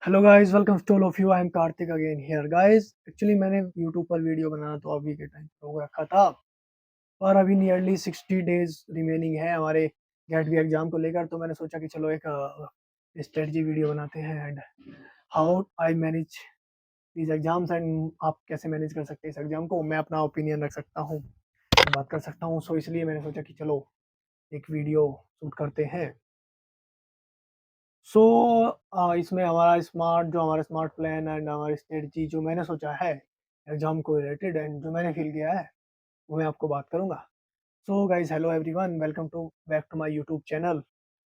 Hello guys, welcome to all of you. I am Kartik again here guys. Actually मैंने YouTube पर video बनाना तो अभी के टाइम रोक रखा था, पर अभी नियरली 60 डेज रिमेनिंग है हमारे गेट बी एग्जाम को लेकर। तो मैंने सोचा कि चलो एक स्ट्रेटजी वीडियो बनाते हैं and how I manage these exams and आप कैसे मैनेज कर सकते हैं इस एग्जाम को। मैं अपना ओपिनियन रख सकता हूँ, बात कर सकता हूँ। सो इसलिए मैंने सोचा कि चलो एक वीडियो शूट करते हैं। सो इसमें हमारा स्मार्ट प्लान एंड हमारी स्ट्रेटजी जो मैंने सोचा है एग्जाम को रिलेटेड एंड जो मैंने फील किया है वो मैं आपको बात करूंगा। So guys, hello everyone, welcome to back to my YouTube channel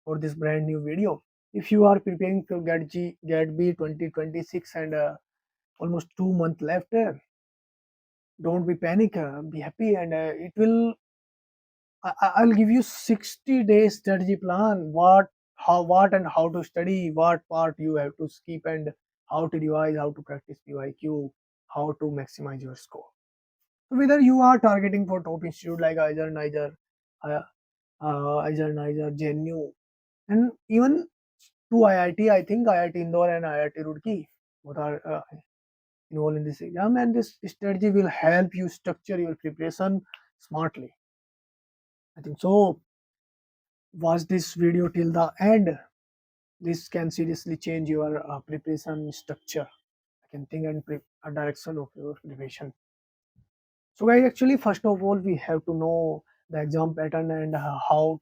for this brand new video. If you are preparing for get b 2026 and almost 2 months left, don't be panic, be happy, and it will I'll give you 60 days strategy plan. What and how to study, what part you have to skip, and how to revise, how to practice PYQ, how to maximize your score. So whether you are targeting for top institute like uh, Niger, JNU, and even to IIT, I think IIT Indore and IIT Roorkee both are involved in this exam, and this strategy will help you structure your preparation smartly. I think so. Watch this video till the end. This can seriously change your preparation structure, I can think, and a direction of your preparation. So guys, actually first of all we have to know the exam pattern and how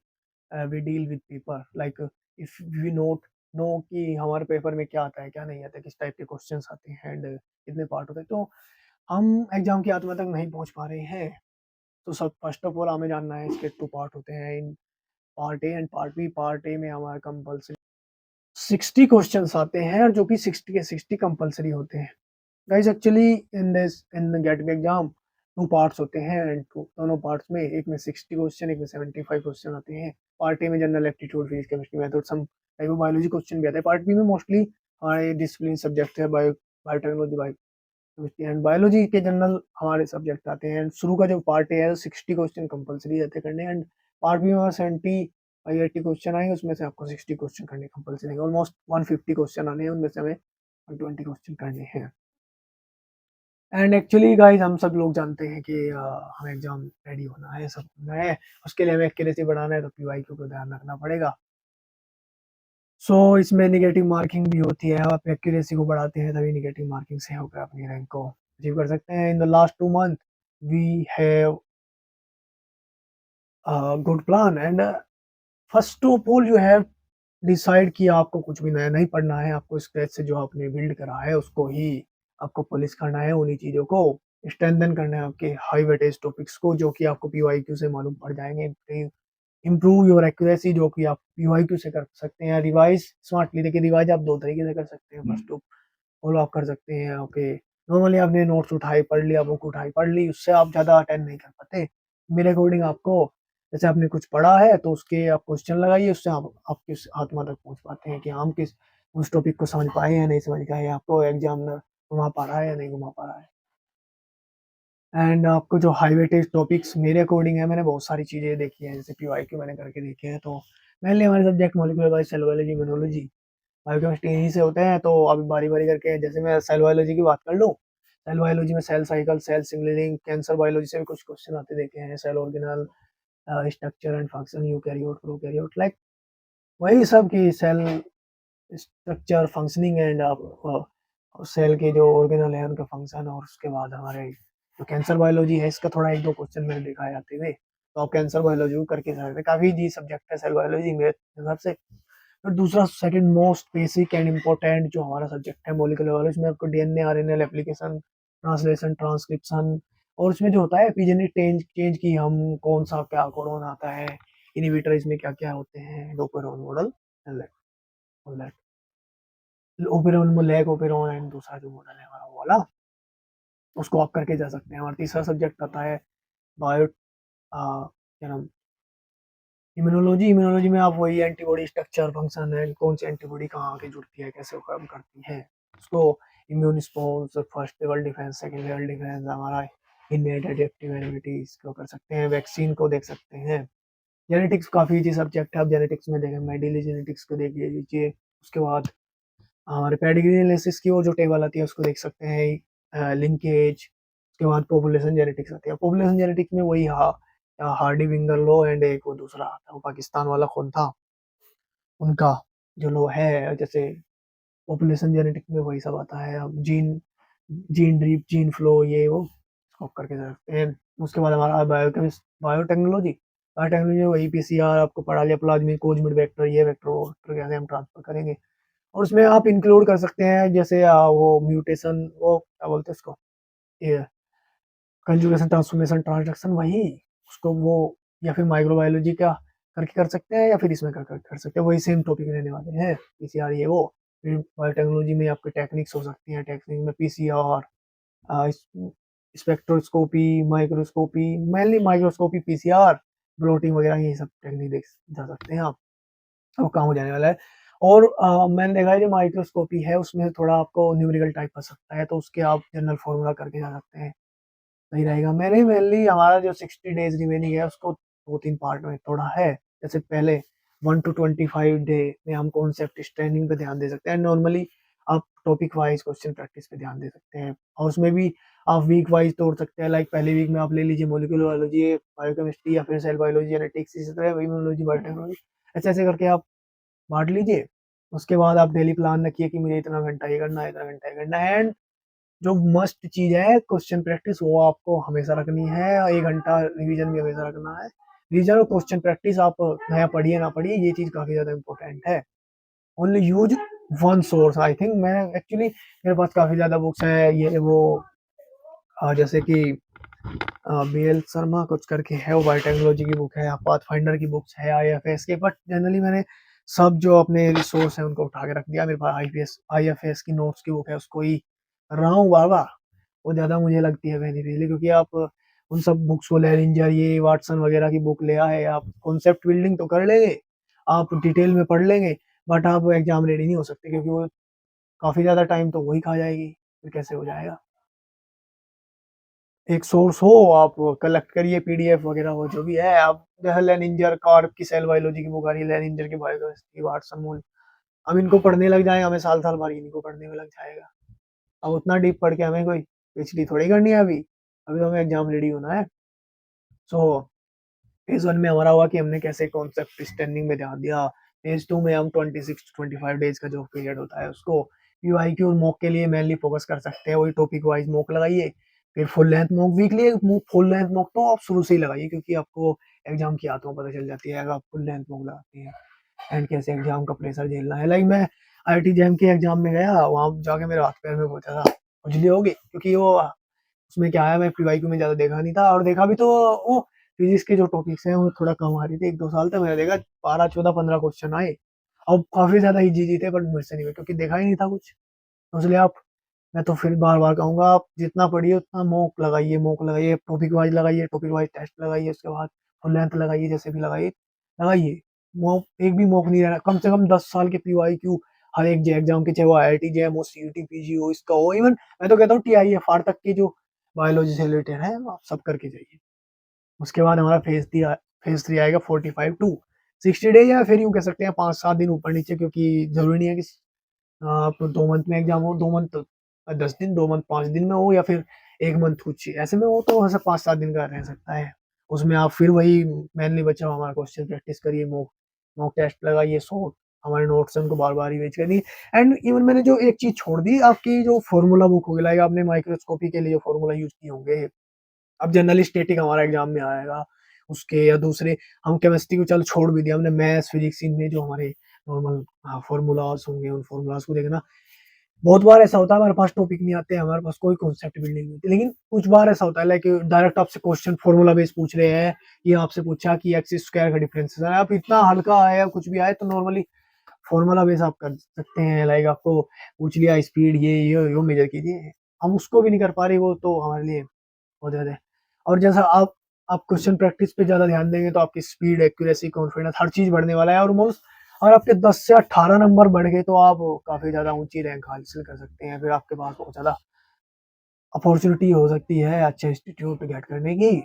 we deal with paper. Like if we know कि हमारे paper में क्या आता है क्या नहीं आता है, किस टाइप के क्वेश्चंस आते हैं एंड कितने पार्ट होते हैं, तो हम एग्जाम की आत्मा तक नहीं पहुंच पा रहे हैं। तो सब फर्स्ट ऑफ ऑल हमें जानना है इसके 2 पार्ट होते हैं, in part A and part B. Part A में हमारा कंपल्सरी 60 क्वेश्चंस आते हैं और जो कि 60 के 60 कंपलसरी होते हैं। Guys actually in GAT B exam 2 parts होते हैं एंड दोनों पार्ट्स में एक में 60 क्वेश्चन, एक में 75 क्वेश्चन आते हैं। पार्ट ए में general aptitude, physics, chemistry, math और some type of biology question भी आते हैं। पार्ट बी में मोस्टली हमारे डिसिप्लिन सब्जेक्ट है, बायोटेक्नोलॉजी, बायोकेमिस्ट्री एंड बायोलॉजी के जनरल हमारे सब्जेक्ट आते हैं। शुरू का जो पार्ट ए है 60 क्वेश्चन कंपलसरी रहते करने, एंड पार्ट बी में हमारा 70 क्वेश्चन आएंगे, उसमें से आपको 60 क्वेश्चन करने कंपलसरी है। ऑलमोस्ट 150 क्वेश्चन आने हैं, उनमें से हमें 120 क्वेश्चन करने हैं। एंड एक्चुअली गाइस हम सब लोग जानते हैं कि हमें एग्जाम रेडी होना है, सब होना है, उसके लिए हमें एक्यूरेसी बढ़ाना है, तो पीवाईक्यू को ध्यान रखना पड़ेगा। सो इसमें निगेटिव मार्किंग भी होती है, आप एक्यूरेसी को बढ़ाते हैं तभी निगेटिव मार्किंग से होकर अपनी रैंक को अचीव कर सकते हैं। In the last 2 month we have good plan and first of all you have decide कि आपको कुछ भी नया नहीं पढ़ना है, आपको स्क्रैच से जो आपने बिल्ड करा है उसको ही आपको पॉलिश करना है, उन्हीं चीज़ों को स्ट्रेंथन करना है, आपके हाई वेटेज टॉपिक्स को जो कि आपको पीवाईक्यू से मालूम पड़ जाएंगे। इम्प्रूव योर एक्यूरेसी जो कि आप पीवाईक्यू से कर सकते हैं। रिवाइज स्मार्टली, देखिए रिवाइज आप दो तरीके से कर सकते हैं। फर्स्ट ऑफ ऑल आप कर सकते हैं, ओके नॉर्मली आपने नोट्स उठाए पढ़ लिया, बुक उठाई पढ़ ली, उससे आप ज़्यादा अटेंड नहीं कर पाते। मेरे अकॉर्डिंग आपको जैसे आपने कुछ पढ़ा है तो उसके आप क्वेश्चन लगाइए, उससे आप किस आत्मा तक पहुंच पाते हैं कि हम किस उस टॉपिक को समझ पाए या नहीं समझ पाए, आपको एग्जामिनर घुमा पा रहा है या नहीं घुमा पा रहा है। एंड आपको जो हाई वेटेज टॉपिक्स मेरे अकॉर्डिंग है, मैंने बहुत सारी चीज़ें देखी हैं, जैसे पीवाईक्यू मैंने करके देखे हैं। तो मेनली हमारे subject molecular biology, cell biology, immunology, biochemistry यहीं से होते हैं। तो अभी बारी बारी करके जैसे मैं सेल बायोलॉजी की बात कर लूँ, सेल बायोलॉजी में cell cycle, cell signalling, cancer biology से भी कुछ क्वेश्चन आते देखे हैं, cell organelle, structure and function, eukaryote, prokaryote, like वही सब की cell structure, functioning and cell के जो ऑर्गेनल है उनका फंक्शन। और उसके बाद हमारे जो कैंसर बायोलॉजी है इसका थोड़ा एक दो क्वेश्चन मैंने देखा है आते हुए, तो आप कैंसर बायोलॉजी करके सकते हैं। काफ़ी जी सब्जेक्ट है सेल बायोलॉजी मेरे हिसाब से। और दूसरा second most basic and important जो हमारा सब्जेक्ट है मॉलिक्यूलर बायोलॉजी में, आपको DNA RNA application, translation, transcription, और उसमें जो होता है एपिजेनेटिक चेंज चेंज की हम कौन सा क्या कोडन आता है, इनहिबिटर इसमें क्या क्या होते हैं, डोपेरोन मॉडल, ओपेरोन में लैक ओपेरोन एंड दूसरा जो मॉडल है हमारा वो वाला, उसको आप करके जा सकते हैं। और तीसरा सब्जेक्ट आता है बायो क्या नाम, इम्यूनोलॉजी। इम्यूनोलॉजी में आप वही एंटीबॉडी स्ट्रक्चर, फंक्शन एंड कौन सी एंटीबॉडी कहाँ आके जुड़ती है, कैसे वो काम करती है, उसको immune response, first level defence, second level defence, हमारा इनमेट एडेप्टिव इम्यूनिटी, इसको कर सकते हैं। वैक्सीन को देख सकते हैं। जेनेटिक्स काफ़ी इजी सब्जेक्ट है, आप जेनेटिक्स में देखें, मेडिली जेनेटिक्स को देख लीजिए। उसके बाद हमारे पेडिग्री एनालिसिस की वो जो टेबल आती है उसको देख सकते हैं, लिंकेज, उसके बाद पॉपुलेशन जेनेटिक्स आती है। पॉपुलेशन जेनेटिक्स में वही हार्डी विंगर लो एंड एक वो दूसरा आता है, वो पाकिस्तान वाला कौन था, उनका जो लो है, जैसे पॉपुलेशन जेनेटिक्स में वही सब आता है। अब gene gene drip, gene flow, ये वो स्कोप करके रखते हैं। उसके बाद हमारा बायोटेक्नोलॉजी, बायोटेक्नोलॉजी में वही पीसीआर आपको पढ़ा लिया, प्लाज्मिक कोजमिड वेक्टर, ये वेक्टर वो वेक्टर कैसे हम ट्रांसफर करेंगे। और उसमें आप इंक्लूड कर सकते हैं जैसे वो म्यूटेशन, वो क्या बोलते हैं उसको, ये कंजुगेशन ट्रांसफॉर्मेशन ट्रांसडक्शन, वही उसको वो, या फिर माइक्रोबायोलॉजी का करके कर सकते हैं, या फिर इसमें कर सकते हैं, वही सेम टॉपिक रहने वाले हैं पीसीआर ये वो। फिर बायोटेक्नोलॉजी में आपकी टेक्निक्स हो सकती हैं, टेक्निक में PCR, spectroscopy, microscopy, mainly microscopy, PCR, blotting वगैरह, ये सब टेक्निक देख जा सकते हैं आप। वो काम हो जाने वाला है। और मैंने देखा है जो माइक्रोस्कोपी है उसमें थोड़ा आपको न्यूमेरिकल टाइप का सकता है, तो उसके आप जनरल फॉर्मूला करके जा सकते हैं, सही रहेगा। मैंने मेनली हमारा जो 60 डेज रिमेनिंग है उसको 2-3 पार्ट में तोड़ा है। जैसे पहले 1 to 25 डे में हम कॉन्सेप्ट स्ट्रेनिंग पे ध्यान दे सकते हैं। नॉर्मली आप टॉपिक वाइज क्वेश्चन प्रैक्टिस पे ध्यान दे सकते हैं, और उसमें भी आप वीक वाइज तोड़ सकते हैं। लाइक पहले वीक में आप ले लीजिए मॉलिक्यूलर बायोलॉजी, बायोकेमिस्ट्री, या फिर सेल बायोलॉजी, जेनेटिक्स, इसी तरह इम्यूनोलॉजी, बायोटेक्नोलॉजी, ऐसे ऐसे करके आप बांट लीजिए। उसके बाद आप डेली प्लान रखिए कि मुझे इतना घंटा ये करना है, इतना घंटा ये करना है। एंड जो मस्ट चीज है क्वेश्चन प्रैक्टिस, वो आपको हमेशा रखनी है। 1 घंटा रिवीजन भी हमेशा रखना है। रिवीजन और क्वेश्चन प्रैक्टिस आप नया पढ़िए ना पढ़िए, ये चीज काफी ज्यादा इंपॉर्टेंट है। Only use one source, I think. मैं एक्चुअली मेरे पास काफी ज्यादा बुक्स है, ये वो जैसे कि बीएल शर्मा कुछ करके है, वो बायोटेक्नोलॉजी की बुक है, पाथ फाइंडर की बुक्स है, आईएफएस के। बट जनरली मैंने सब जो अपने रिसोर्स है उनको उठा के रख दिया। मेरे पास आईएफएस की नोट्स की बुक है, उसको ही कर रहा हूँ बार बार। वो ज़्यादा मुझे लगती है बेनिफिशियली, क्योंकि आप उन सब बुक्स को, लेरिंजर, ये वाटसन वगैरह की बुक ले आए, आप कॉन्सेप्ट बिल्डिंग तो कर लेंगे, आप डिटेल में पढ़ लेंगे, बट आप एग्जाम रेडी नहीं हो सकते, क्योंकि वो काफ़ी ज़्यादा टाइम तो वही खा जाएगी, फिर कैसे हो जाएगा। एक सोर्स हो, आप कलेक्ट करिए पीडीएफ वगैरह, वो जो भी है। आप जैसे लेनिंजर, कार्प की सेल बायोलॉजी की बुक आ रही है, लेनिंजर की बायोकेमिस्ट्री, वाटसन, मोल, हम इनको पढ़ने लग जाए, हमें साल साल भर इनको पढ़ने में लग जाएगा। अब उतना डीप पढ़ के हमें कोई पीएचडी थोड़ी करनी है अभी। अभी तो हमें एग्जाम रेडी होना है। सो फेज 1 में हमारा हुआ कि हमने कैसे कॉन्सेप्ट स्टैंडिंग में ध्यान दिया। फेज 2 में हम 26 to 25 डेज का जो पीरियड होता है उसको पीवाईक्यू मॉक के लिए मेनली फोकस कर सकते हैं। वही टॉपिक वाइज मॉक लगाइए, फिर full length mock weekly. Full length mock तो आप शुरू से ही लगाइए, क्योंकि आपको एग्जाम की आत्मा पता चल जाती है अगर आप फुल लेंथ मॉक लगाते हैं, एंड कैसे एग्जाम का प्रेशर झेलना है। लाइक मैं आईआईटी जैम के एग्जाम में गया, वहां जाके मेरे हाथ पैर में पहुंचा था खुजली होगी, क्योंकि वो उसमें क्या है, मैं पीवाईक्यू में ज़्यादा देखा नहीं था, और देखा भी तो वो फिजिक्स के जो टॉपिक्स हैं वो थोड़ा कम आ रही थी। 1-2 साल तक मैंने देखा 12, 14, 15 क्वेश्चन आए, और काफ़ी ज़्यादा इजी इजी थे, बट मुझसे नहीं हुए, क्योंकि देखा ही नहीं था कुछ। तो इसलिए आप, मैं तो फिर बार बार कहूँगा, आप जितना पढ़िए उतना मॉक लगाइए, मॉक लगाइए, टॉपिक वाइज लगाइए, टॉपिक वाइज टेस्ट लगाइए, उसके बाद फुल लेंथ लगाइए, जैसे भी लगाइए लगाइए। मॉक एक भी मॉक नहीं रहना, कम से कम 10 साल के पीवाईक्यू हर एक एग्जाम के, चाहे वो आईआईटी जैम हो, सीयूटी पीजी हो, इसका हो, इवन मैं तो कहता हूँ टीआईएफआर तक के जो बायोलॉजी से रिलेटेड है, आप सब करके जाइए। उसके बाद हमारा फेज 3 आएगा 45 to 60 डेज, या फिर यूँ कह सकते हैं 5-7 दिन ऊपर नीचे, क्योंकि जरूरी नहीं है कि आप 2 मंथ में एग्जाम हो, 2 मंथ 10 दिन, 2 मंथ 5 दिन में हो, या फिर 1 मंथ कुछ ऐसे में हो, तो वैसे 5-7 दिन का रह सकता है। उसमें आप फिर वही मेनली बच्चा हमारा क्वेश्चन प्रैक्टिस करिए, मॉक मॉक टेस्ट लगाइए, शॉर्ट हमारे नोट्स हैं उनको बार बार रिवाइज करिए। एंड इवन मैंने जो एक चीज छोड़ दी, आपकी जो फॉर्मूला बुक होगी, लाइक आपने माइक्रोस्कोपी के लिए जो फॉर्मूला यूज किए होंगे, अब जनरली स्टैटिक हमारा एग्जाम में आएगा, उसके या दूसरे, हम केमिस्ट्री को चल छोड़ भी दिया, हमने मैथ्स, फिजिक्स, इनमें जो हमारे नॉर्मल फॉर्मूलाज होंगे, उन फॉर्मूलाज को देखना। बहुत बार ऐसा होता है हमारे पास टॉपिक नहीं आते हैं, हमारे पास कोई कॉन्सेप्ट बिल्डिंग नहीं होती, लेकिन कुछ बार ऐसा होता है लाइक डायरेक्ट आपसे क्वेश्चन फॉर्मूला बेस पूछ रहे हैं, ये आपसे पूछा कि एक्स स्क्वायर का डिफरेंस है, आप इतना हल्का आया या कुछ भी आए, तो नॉर्मली फॉर्मूला बेस आप कर सकते हैं। लाइक आपको पूछ लिया स्पीड, ये मेजर कीजिए, हम उसको भी नहीं कर पा रहे, वो तो हमारे लिए हो जाता है। और जैसा आप क्वेश्चन प्रैक्टिस पे ज़्यादा ध्यान देंगे, तो आपकी स्पीड, एक्यूरेसी, कॉन्फिडेंस, हर चीज़ बढ़ने वाला है। और मोस्ट, और आपके 10 से 18 नंबर बढ़ गए, तो आप काफ़ी ज़्यादा ऊंची रैंक हासिल कर सकते हैं। फिर आपके पास बहुत ज़्यादा अपॉर्चुनिटी हो सकती है अच्छे इंस्टीट्यूट गेट करने की।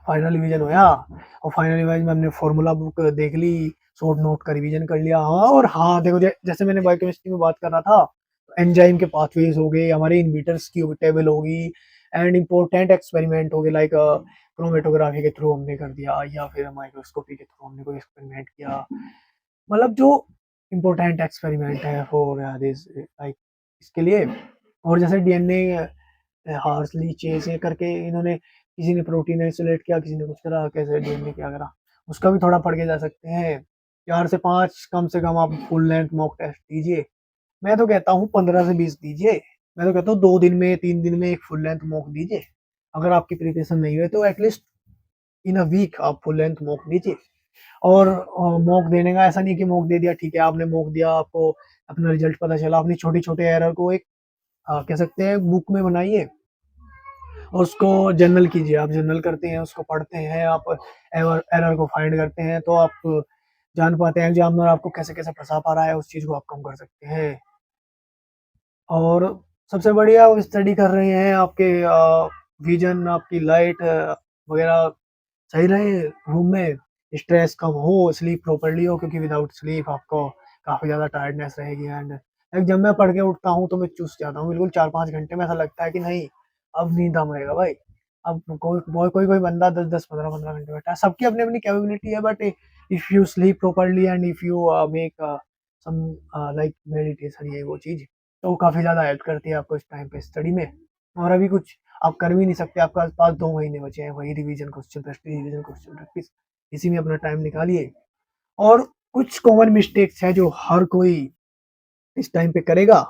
फाइनल रिवीजन होया, और फाइनल रिवीजन में हमने फॉर्मूला बुक देख ली, शॉर्ट नोट का रिवीजन कर लिया। हाँ, और हाँ देखो जैसे मैंने बायोकेमिस्ट्री में बात कर रहा था, एंजाइम के पाथवेज हो गए, हमारे इनहिबिटर्स की टेबल होगी, एंड इम्पोर्टेंट एक्सपेरिमेंट हो गए, लाइक क्रोमेटोग्राफी के थ्रू हमने कर दिया, या फिर माइक्रोस्कोपी के थ्रू हमने कोई एक्सपेरिमेंट किया। मतलब जो इम्पोर्टेंट एक्सपेरिमेंट है फॉर दिस लाइक इसके लिए। और जैसे डीएनए हार्सली चेज करके इन्होंने, किसी ने प्रोटीन आइसोलेट किया, किसी ने कुछ करा, कैसे डीएनए क्या करा, उसका भी थोड़ा पढ़ के जा सकते हैं। 4 से 5 कम से कम आप फुल लेंथ मॉक टेस्ट दीजिए। मैं तो कहता हूँ 15 से 20 दीजिए। मैं तो कहता हूँ 2 दिन में 3 दिन में एक फुल लेंथ मॉक दीजिए। अगर आपकी प्रिपरेशन नहीं हुई तो एटलीस्ट इन अ वीक आप फुल लेंथ मॉक दीजिए। और मॉक देने का ऐसा नहीं कि मॉक दे दिया, ठीक है आपने मॉक दिया, आपको अपना रिजल्ट पता चला, अपनी छोटी छोटे एरर को एक कह सकते हैं बुक में बनाइए और उसको जर्नल कीजिए। आप जर्नल करते हैं, उसको पढ़ते हैं, आप एरर एरर को फाइंड करते हैं, तो आप जान पाते हैं एग्जामिनर आपको कैसे कैसे फंसा पा रहा है, उस चीज़ को आप कम कर सकते हैं। और सबसे बढ़िया वो स्टडी कर रहे हैं, आपके विजन, आपकी लाइट वगैरह सही रहे रूम में, स्ट्रेस कम हो, स्लीप प्रॉपर्ली हो, क्योंकि विदाउट स्लीप आपको काफ़ी ज़्यादा टायर्डनेस रहेगी। एंड लाइक जब मैं पढ़ के उठता हूँ तो मैं चूस जाता हूँ बिल्कुल, 4-5 घंटे में ऐसा लगता है कि नहीं अब नींद आएगा भाई। अब कोई बंदा 10-10 15-15 घंटे बैठा है, सबकी अपनी अपनी कैपेबिलिटी है, but if you sleep properly and if you make some like meditation, ये वो चीज़ तो काफ़ी ज़्यादा हेल्प करती है आपको इस टाइम पे स्टडी में। और अभी कुछ आप कर भी नहीं सकते, आपके पास 2 महीने बचे हैं, वही revision question practice, revision question practice, इसी में अपना टाइम निकालिए। और कुछ कॉमन मिस्टेक्स है जो हर कोई इस टाइम पे करेगा,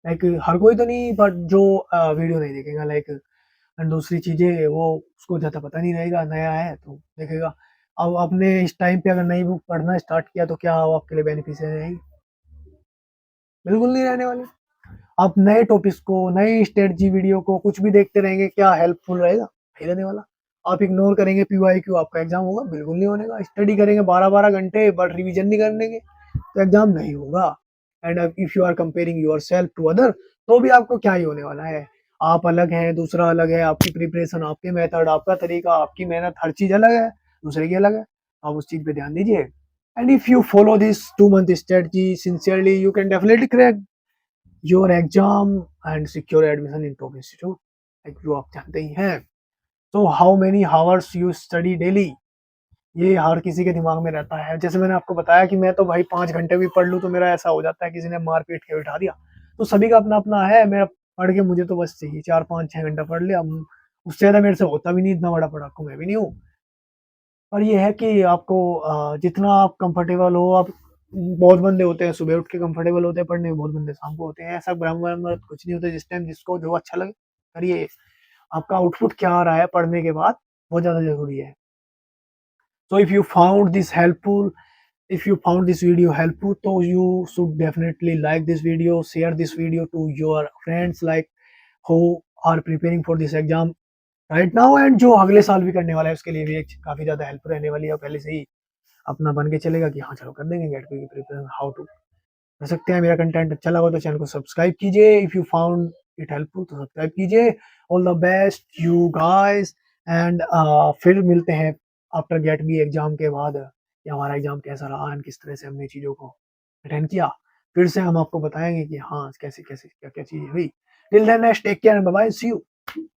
लाइक हर कोई तो नहीं, बट जो वीडियो नहीं देखेगा, लाइक एंड दूसरी चीज़ें वो उसको ज़्यादा पता नहीं रहेगा, नया है तो देखेगा। अब आपने इस टाइम पे अगर नई बुक पढ़ना स्टार्ट किया तो क्या वो आपके लिए बेनिफिशियल रहेगी? बिल्कुल नहीं रहने वाली। आप नए टॉपिक्स को, नई स्ट्रेटजी वीडियो को कुछ भी देखते रहेंगे, क्या हेल्पफुल रहेगा? नहीं रहने वाला। आप इग्नोर करेंगे पीवाईक्यू, आपका एग्जाम होगा? बिल्कुल नहीं होने का। स्टडी करेंगे 12-12 घंटे बट रिवीजन नहीं करने के, तो एग्जाम नहीं होगा। And if you are comparing yourself to other, तो भी आपको क्या ही होने वाला है? आप अलग हैं, दूसरा अलग है, आपकी प्रिपरेशन, आपके मेथड, आपका तरीका, आपकी मेहनत, हर चीज अलग है, दूसरे की अलग है। आप उस चीज पे ध्यान दीजिए। And if you follow this 2 month strategy sincerely, you can definitely crack your exam and secure admission in top institute, like जो आप जानते ही हैं। तो how many hours you study daily, ये हर किसी के दिमाग में रहता है। जैसे मैंने आपको बताया कि मैं तो भाई 5 घंटे भी पढ़ लूँ तो मेरा ऐसा हो जाता है, किसी ने मार पीट के बिठा दिया। तो सभी का अपना अपना है। मैं पढ़ के मुझे तो बस चाहिए 4-5-6 घंटा पढ़ लिया, उससे ज़्यादा मेरे से होता भी नहीं, इतना बड़ा पढ़ाकू मैं भी नहीं हूँ। पर ये है कि आपको जितना आप कंफर्टेबल हो, आप बहुत बंदे होते हैं सुबह उठ के कंफर्टेबल होते हैं पढ़ने में, बहुत बंदे शाम को होते हैं। ऐसा ब्रह्म ब्रह्म कुछ नहीं होता, जिस टाइम जिसको जो अच्छा लगे करिए। आपका आउटपुट क्या आ रहा है पढ़ने के बाद, बहुत ज़्यादा ज़रूरी है। So if you found this helpful, if you found this video helpful, so you should definitely like this video, share this video to your friends like who are preparing for this exam right now, and जो अगले साल भी करने वाला है उसके लिए भी एक काफ़ी ज़्यादा हेल्प रहने वाली है। पहले से ही अपना बन के चलेगा कि हाँ चलो कर देंगे गेट की प्रिपरेशन, हाउ टू कर सकते हैं। मेरा कंटेंट अच्छा लगा तो चैनल को सब्सक्राइब कीजिए। If you found it helpful तो सब्सक्राइब कीजिए। All the best you guys, and फिर मिलते हैं आफ्टर गेट बी एग्जाम के बाद कि हमारा एग्जाम कैसा रहा एंड किस तरह से हमने चीज़ों को अटेंड किया। फिर से हम आपको बताएंगे कि हाँ कैसे कैसे क्या क्या चीज़ें हुई। Till then take care, bye bye, see you.